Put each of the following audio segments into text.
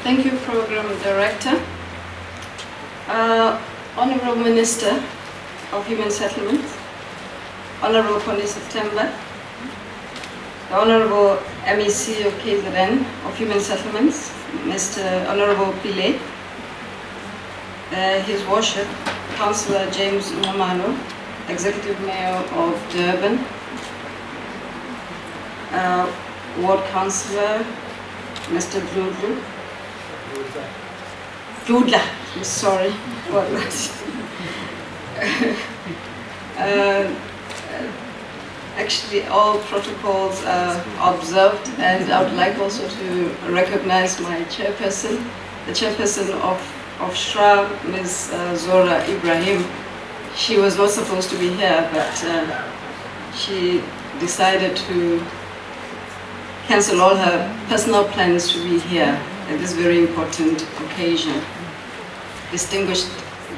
Thank you, Program Director. Honorable Minister of Human Settlements, Honorable Connie September, the Honorable MEC of KZN of Human Settlements, Mr. Honorable Pile, His Worship, Councillor James Umamano, Executive Mayor of Durban, Ward Councillor, Mr. Dudla, I'm sorry for that. Actually, all protocols are observed, and I would like also to recognize my chairperson, the chairperson of SHRA, Ms. Zora Ibrahim. She was not supposed to be here, but she decided to cancel all her personal plans to be here at this very important occasion. Distinguished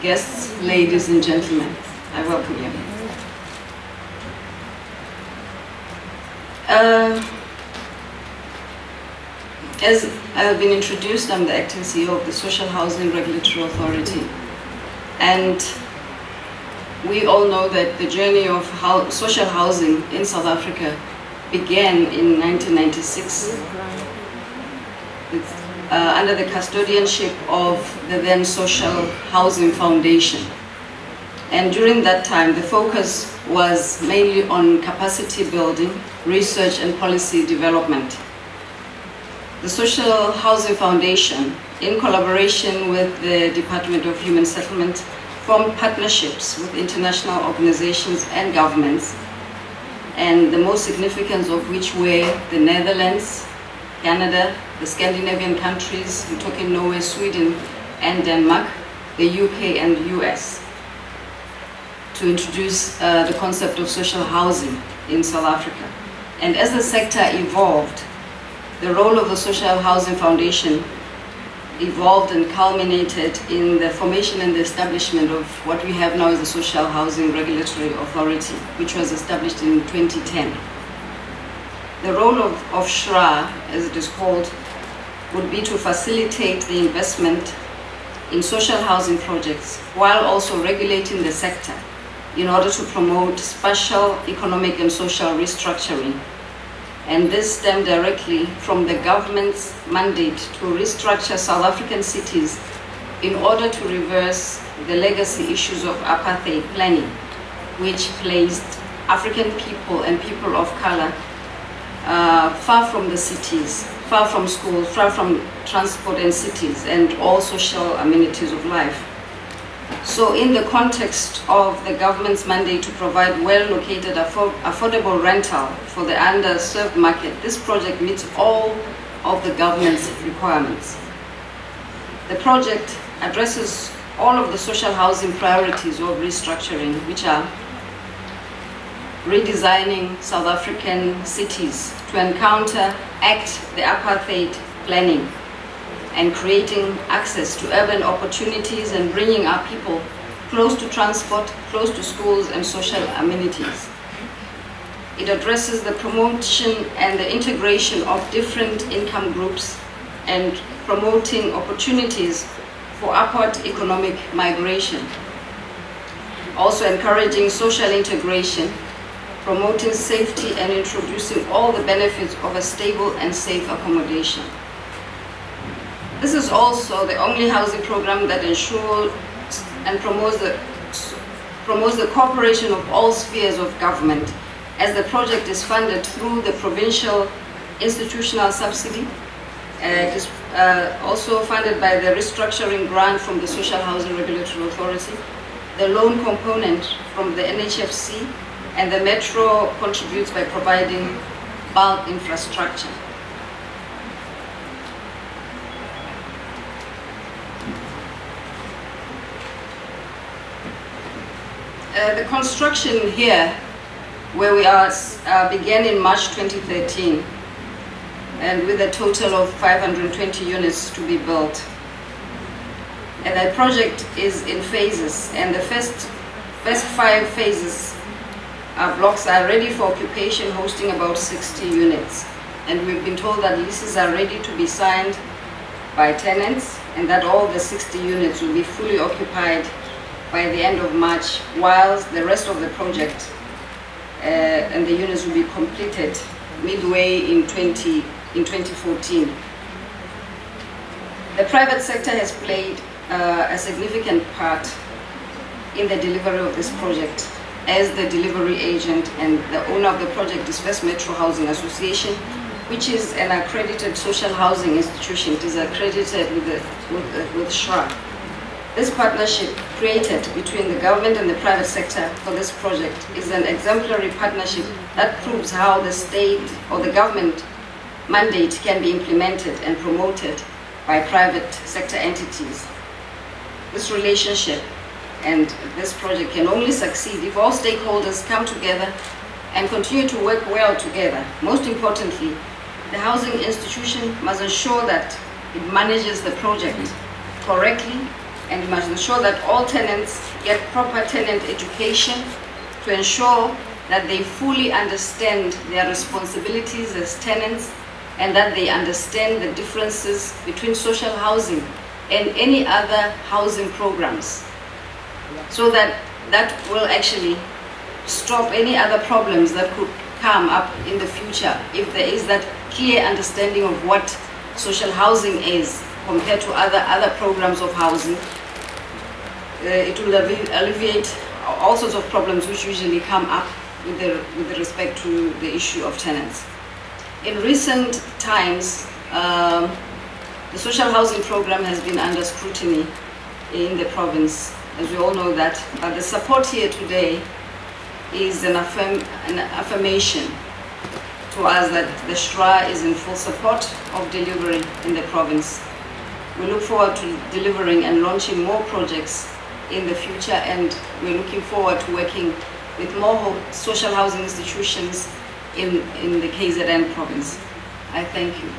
guests, ladies and gentlemen, I welcome you. As I have been introduced, I'm the acting CEO of the Social Housing Regulatory Authority. And we all know that the journey of social housing in South Africa began in 1996 under the custodianship of the then Social Housing Foundation. And during that time, the focus was mainly on capacity building, research and policy development. The Social Housing Foundation, in collaboration with the Department of Human Settlement, formed partnerships with international organizations and governments, and the most significant of which were the Netherlands, Canada, the Scandinavian countries, we're talking Norway, Sweden, and Denmark, the UK and the US, to introduce the concept of social housing in South Africa. And as the sector evolved, the role of the Social Housing Foundation evolved and culminated in the formation and the establishment of what we have now as the Social Housing Regulatory Authority, which was established in 2010. The role of SHRA, as it is called, would be to facilitate the investment in social housing projects while also regulating the sector in order to promote spatial, economic and social restructuring. And this stemmed directly from the government's mandate to restructure South African cities in order to reverse the legacy issues of apartheid planning, which placed African people and people of color far from the cities, far from schools, far from transport and cities, and all social amenities of life. So in the context of the government's mandate to provide well-located, affordable rental for the underserved market, this project meets all of the government's requirements. The project addresses all of the social housing priorities of restructuring, which are redesigning South African cities to counteract the apartheid planning, and creating access to urban opportunities and bringing our people close to transport, close to schools and social amenities. It addresses the promotion and the integration of different income groups and promoting opportunities for upward economic migration. Also encouraging social integration, promoting safety and introducing all the benefits of a stable and safe accommodation. This is also the only housing program that ensures and promotes the cooperation of all spheres of government, as the project is funded through the provincial institutional subsidy. It is also funded by the restructuring grant from the Social Housing Regulatory Authority, the loan component from the NHFC, and the Metro contributes by providing bulk infrastructure. The construction here, where we are, began in March 2013, and with a total of 520 units to be built. And the project is in phases, and the first 5 phases blocks are ready for occupation, hosting about 60 units. And we've been told that leases are ready to be signed by tenants, and that all the 60 units will be fully occupied by the end of March, whilst the rest of the project and the units will be completed midway in 2014. The private sector has played a significant part in the delivery of this project as the delivery agent, and the owner of the project is First Metro Housing Association, which is an accredited social housing institution. It is accredited with SHRA. This partnership created between the government and the private sector for this project is an exemplary partnership that proves how the state or the government mandate can be implemented and promoted by private sector entities. This relationship and this project can only succeed if all stakeholders come together and continue to work well together. Most importantly, the housing institution must ensure that it manages the project correctly, and it must ensure that all tenants get proper tenant education to ensure that they fully understand their responsibilities as tenants, and that they understand the differences between social housing and any other housing programs, so that will actually stop any other problems that could come up in the future if there is that clear understanding of what social housing is compared to other programs of housing. It will alleviate all sorts of problems which usually come up with respect to the issue of tenants. In recent times, the social housing program has been under scrutiny in the province, as we all know that, but the support here today is an affirmation to us that the SHRA is in full support of delivery in the province. We look forward to delivering and launching more projects in the future, and we're looking forward to working with more social housing institutions in the KZN province. I thank you.